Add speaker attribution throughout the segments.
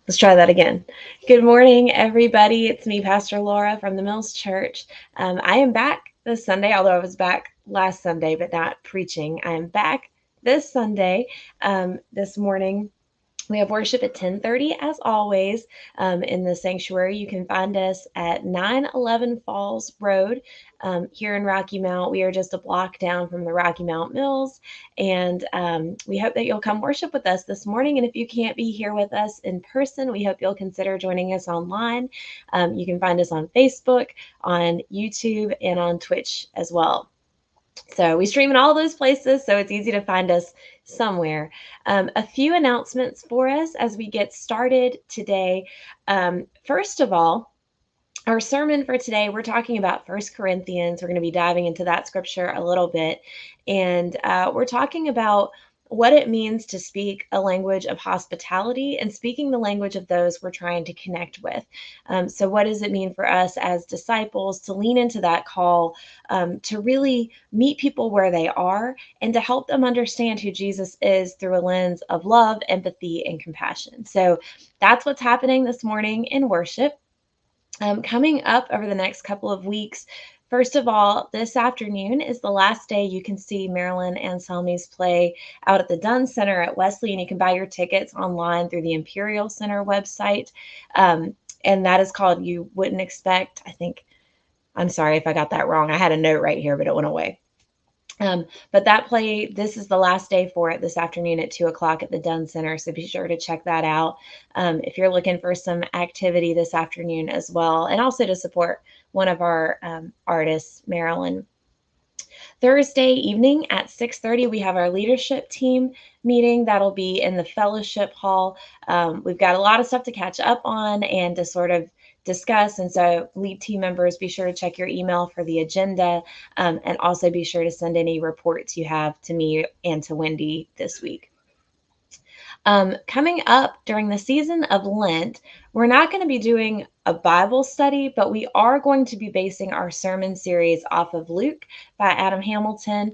Speaker 1: Let's try that again. Good morning, everybody. It's me, Pastor Laura from the Mills Church. I am back this Sunday, although I was back last Sunday, but not preaching. I am back this Sunday, this morning. We have worship at 10:30 as always in the sanctuary. You can find us at 911 Falls Road here in Rocky Mount. We are just a block down from the Rocky Mount Mills, and we hope that you'll come worship with us this morning. And if you can't be here with us in person, we hope you'll consider joining us online. You can find us on Facebook, on YouTube, and on Twitch as well. So we stream in all those places, so it's easy to find us somewhere. A few announcements for us as we get started today. First of all, our sermon for today, we're talking about 1 Corinthians. We're going to be diving into that scripture a little bit. And we're talking about what it means to speak a language of hospitality and speaking the language of those we're trying to connect with. So what does it mean for us as disciples to lean into that call, to really meet people where they are and to help them understand who Jesus is through a lens of love, empathy, and compassion. So that's what's happening this morning in worship. Coming up over the next couple of weeks, first of all, this afternoon is the last day you can see Marilyn and Selmies play out at the Dunn Center at Wesley, and you can buy your tickets online through the Imperial Center website. And that is called You Wouldn't Expect, I think. I'm sorry if I got that wrong. I had a note right here, but it went away. But that play, this is the last day for it this afternoon at 2 o'clock at the Dunn Center. So be sure to check that out if you're looking for some activity this afternoon as well. And also to support one of our artists, Marilyn. Thursday evening at 6:30, we have our leadership team meeting. That'll be in the fellowship hall. We've got a lot of stuff to catch up on and to sort of discuss. And so lead team members, be sure to check your email for the agenda, and also be sure to send any reports you have to me and to Wendy this week. Coming up during the season of Lent, we're not going to be doing a Bible study, but we are going to be basing our sermon series off of Luke by Adam Hamilton.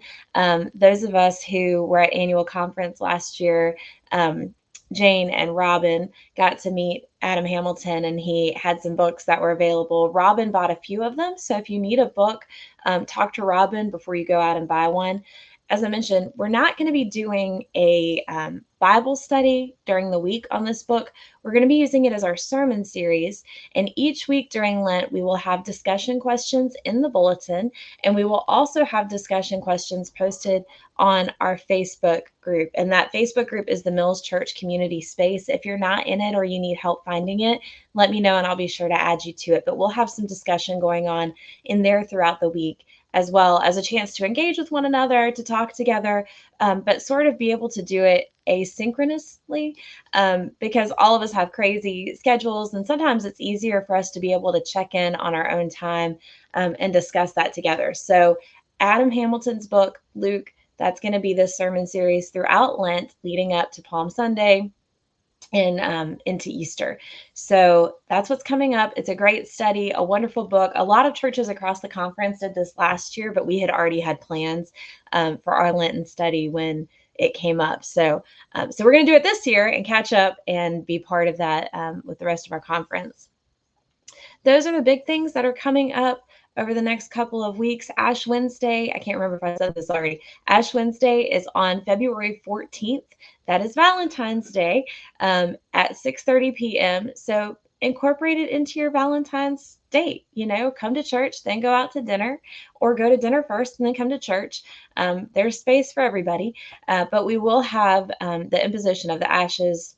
Speaker 1: Those of us who were at annual conference last year, Jane and Robin got to meet Adam Hamilton, and he had some books that were available. Robin bought a few of them, so if you need a book, talk to Robin before you go out and buy one. As I mentioned, we're not going to be doing a Bible study during the week on this book. We're going to be using it as our sermon series. And each week during Lent, we will have discussion questions in the bulletin. And we will also have discussion questions posted on our Facebook group. And that Facebook group is the Mills Church Community Space. If you're not in it or you need help finding it, let me know and I'll be sure to add you to it. But we'll have some discussion going on in there throughout the week, as well as a chance to engage with one another, to talk together, but sort of be able to do it asynchronously, because all of us have crazy schedules, and sometimes it's easier for us to be able to check in on our own time and discuss that together. So Adam Hamilton's book, Luke, that's going to be this sermon series throughout Lent leading up to Palm Sunday and into Easter. So that's what's coming up. It's a great study, a wonderful book. A lot of churches across the conference did this last year, but we had already had plans for our Lenten study when it came up. So we're going to do it this year and catch up and be part of that with the rest of our conference. Those are the big things that are coming up over the next couple of weeks. Ash Wednesday, I can't remember if I said this already. Ash Wednesday is on February 14th. That is Valentine's Day at 6:30 p.m. So incorporate it into your Valentine's date. Come to church, then go out to dinner, or go to dinner first and then come to church. There's space for everybody, but we will have the imposition of the ashes.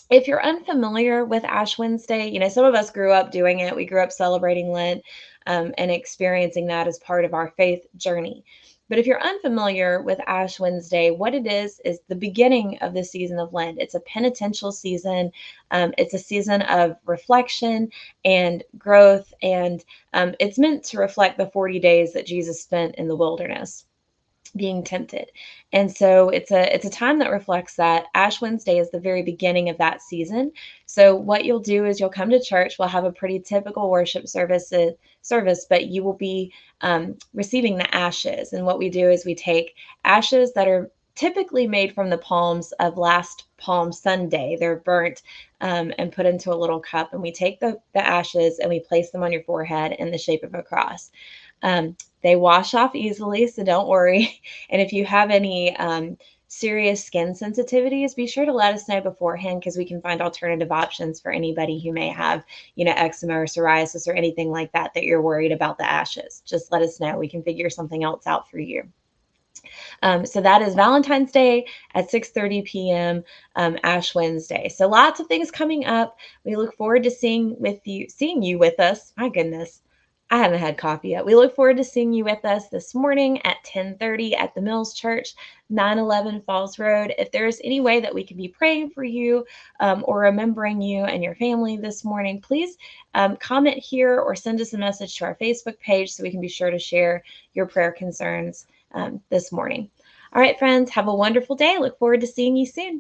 Speaker 1: If you're unfamiliar with Ash Wednesday, some of us grew up doing it. We grew up celebrating Lent and experiencing that as part of our faith journey. But if you're unfamiliar with Ash Wednesday, what it is the beginning of the season of Lent. It's a penitential season. It's a season of reflection and growth, and it's meant to reflect the 40 days that Jesus spent in the wilderness being tempted. And so it's a time that reflects that. Ash Wednesday is the very beginning of that season. So what you'll do is you'll come to church. We'll have a pretty typical worship service, but you will be receiving the ashes. And what we do is we take ashes that are typically made from the palms of last Palm Sunday. They're burnt and put into a little cup, and we take the ashes and we place them on your forehead in the shape of a cross. They wash off easily, so don't worry. And if you have any serious skin sensitivities, be sure to let us know beforehand because we can find alternative options for anybody who may have, eczema or psoriasis or anything like that that you're worried about the ashes. Just let us know. We can figure something else out for you. So that is Valentine's Day at 6:30 p.m. Ash Wednesday. So lots of things coming up. We look forward to seeing you with us. My goodness, I haven't had coffee yet. We look forward to seeing you with us this morning at 10:30 at the Mills Church, 911 Falls Road. If there's any way that we can be praying for you or remembering you and your family this morning, please comment here or send us a message to our Facebook page so we can be sure to share your prayer concerns this morning. All right, friends, have a wonderful day. Look forward to seeing you soon.